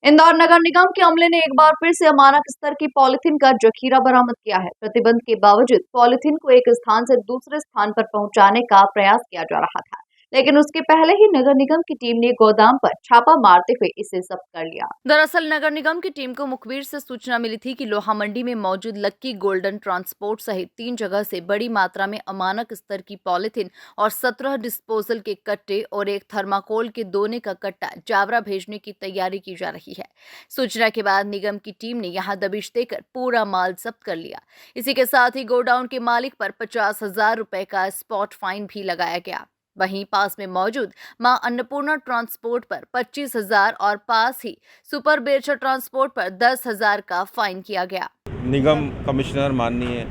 इंदौर नगर निगम के अमले ने एक बार फिर से अमानक स्तर की पॉलिथीन का जखीरा बरामद किया है। प्रतिबंध के बावजूद पॉलिथीन को एक स्थान से दूसरे स्थान पर पहुंचाने का प्रयास किया जा रहा था, लेकिन उसके पहले ही नगर निगम की टीम ने गोदाम पर छापा मारते हुए इसे जब्त कर लिया। दरअसल नगर निगम की टीम को मुखबिर से सूचना मिली थी कि लोहा मंडी में मौजूद लक्की गोल्डन ट्रांसपोर्ट सहित 3 जगह से बड़ी मात्रा में अमानक स्तर की पॉलिथीन और 17 डिस्पोजल के कट्टे और एक थर्माकोल के दोने का कट्टा जावरा भेजने की तैयारी की जा रही है। सूचना के बाद निगम की टीम ने यहां दबिश देकर पूरा माल जब्त कर लिया। इसी के साथ ही गोडाउन के मालिक पर 50,000 रुपए का स्पॉट फाइन भी लगाया गया। वहीं पास में मौजूद मां अन्नपूर्णा ट्रांसपोर्ट पर 25,000 और पास ही सुपर बेरछा ट्रांसपोर्ट पर 10,000 का फाइन किया गया। निगम कमिश्नर माननीय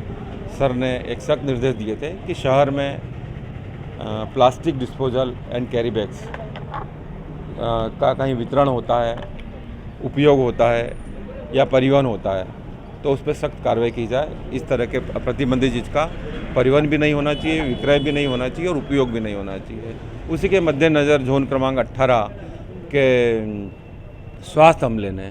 सर ने एक सख्त निर्देश दिए थे कि शहर में plastic disposal and carry bags का कहीं वितरण होता है, उपयोग होता है या परिवहन होता है तो उस पर सख्त कार्रवाई की जाए। इस तरह के प्रतिबंधित चीज़ का परिवहन भी नहीं होना चाहिए, विक्रय भी नहीं होना चाहिए और उपयोग भी नहीं होना चाहिए। उसी के मद्देनज़र जोन क्रमांक 18 के स्वास्थ्य अमले ने,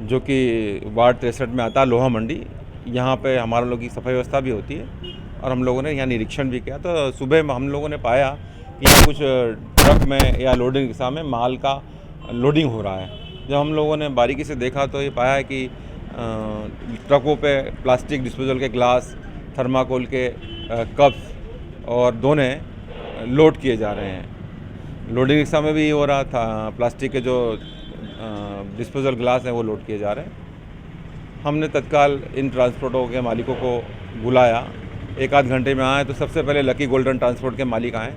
जो कि वार्ड 63 में आता है लोहा मंडी, यहाँ पे हमारे लोगों की सफाई व्यवस्था भी होती है और हम लोगों ने यहाँ निरीक्षण भी किया। तो सुबह में हम लोगों ने पाया कि यहाँ कुछ ट्रक में या लोडिंग रिक्शा में माल का लोडिंग हो रहा है। जब हम लोगों ने बारीकी से देखा तो ये पाया है कि ट्रकों पे प्लास्टिक डिस्पोजल के ग्लास, थर्माकोल के कप्स और दोने लोड किए जा रहे हैं। लोडिंग रिक्शा में भी ये हो रहा था, प्लास्टिक के जो डिस्पोजल ग्लास हैं वो लोड किए जा रहे हैं। हमने तत्काल इन ट्रांसपोर्टों के मालिकों को बुलाया, एक आध घंटे में आए तो सबसे पहले लकी गोल्डन ट्रांसपोर्ट के मालिक आए।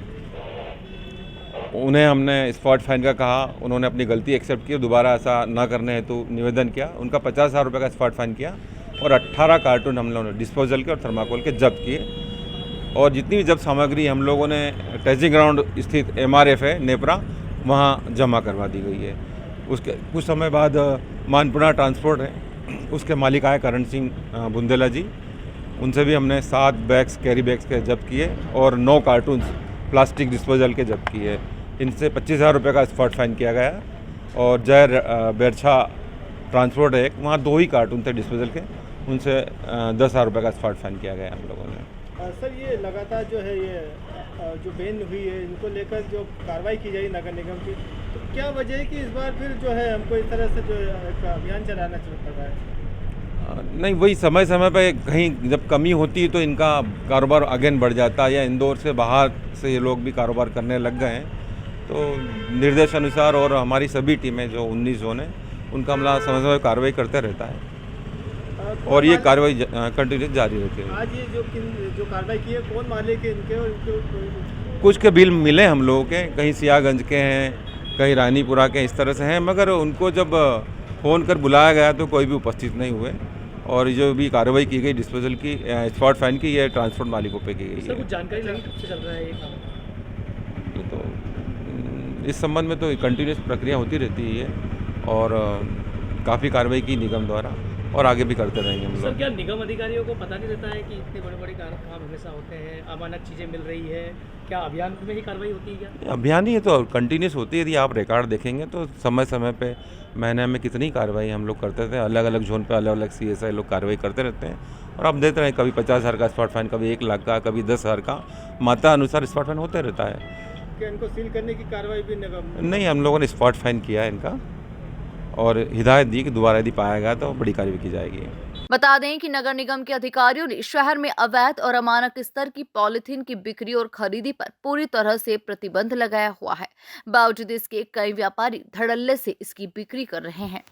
उन्हें हमने स्पॉट फाइन का कहा, उन्होंने अपनी गलती एक्सेप्ट की, दोबारा ऐसा न करने हेतु निवेदन किया। उनका 50,000 रुपये का स्पॉट फाइन किया और 18 कार्टून हम लोगों ने डिस्पोजल के और थर्माकोल के जब्त किए। और जितनी भी जब्त सामग्री हम लोगों ने टेस्टिंग ग्राउंड स्थित MRF है नेपरा, वहाँ जमा करवा दी गई है। उसके कुछ समय बाद मानपुरा ट्रांसपोर्ट है, उसके मालिक आए करण सिंह बुंदेला जी, उनसे भी हमने 7 बैग्स कैरी बैग्स के जब्त किए और 9 कार्टून्स प्लास्टिक डिस्पोजल के जब्त किए। इनसे 25,000 रुपये का स्पॉट फाइन किया गया। और जय बेरछा ट्रांसपोर्ट है एक, वहाँ 2 ही कार्टून थे डिस्पोजल के, उनसे 10,000 रुपये का स्पॉट फाइन किया गया हम लोगों ने। सर ये लगातार जो है ये जो बैन हुई है, इनको लेकर जो कार्रवाई की जाएगी नगर निगम की, तो क्या वजह है कि इस बार फिर जो है हमको इस तरह से जो एक अभियान चलाना पड़ रहा है? नहीं, वही समय समय पे कहीं जब कमी होती है तो इनका कारोबार अगेन बढ़ जाता है, या इंदौर से बाहर से ये लोग भी कारोबार करने लग गए हैं। तो निर्देश अनुसार और हमारी सभी टीमें जो 19 जोन है, उनका हमला समय समय कार्रवाई करते रहता है और ये कार्रवाई कंटिन्यूस जारी रहती है। आज ये जो कार्रवाई की है, कौन मालिक है इनके और इनके? कुछ के बिल मिले हम लोगों के, कहीं सियागंज के हैं, कहीं रानीपुरा के, इस तरह से हैं, मगर उनको जब फ़ोन कर बुलाया गया तो कोई भी उपस्थित नहीं हुए। और जो भी कार्रवाई की गई डिस्पोजल की, स्पॉट फाइन की, ये ट्रांसपोर्ट मालिकों पे की गई है। सर कुछ जानकारी लगी कब से चल रहा है ये काम? तो इस संबंध में तो कंटिन्यूस प्रक्रिया होती रहती है और काफ़ी कार्रवाई की निगम द्वारा और आगे भी करते रहेंगे हम सर लोग। क्या निगम अधिकारियों को पता नहीं रहता है कि इतने बड़े बड़े काम हमेशा होते हैं, अमानक चीज़ें मिल रही है? क्या अभियान में ही कार्रवाई होती है क्या? अभियान ही है तो कंटिन्यूस होती है। यदि आप रिकॉर्ड देखेंगे तो समय समय पे महीने में कितनी कार्रवाई हम लोग करते थे, अलग अलग जोन पे अलग अलग CSI लोग कार्रवाई करते रहते हैं और आप देते रहें, कभी 50,000 का स्पॉट फाइन, कभी 1 लाख का, कभी 10,000 का, मात्रा अनुसार स्पॉट फाइन होते रहता है। क्या इनको सील करने की कार्रवाई भी निगम? नहीं, हम लोगों ने स्पॉट फाइन किया है इनका और हिदायत दी कि दोबारा यदि पाया गया तो बड़ी कार्रवाई की जाएगी। बता दें कि नगर निगम के अधिकारियों ने शहर में अवैध और अमानक स्तर की पॉलिथीन की बिक्री और खरीदी पर पूरी तरह से प्रतिबंध लगाया हुआ है। बावजूद इसके कई व्यापारी धड़ल्ले से इसकी बिक्री कर रहे हैं।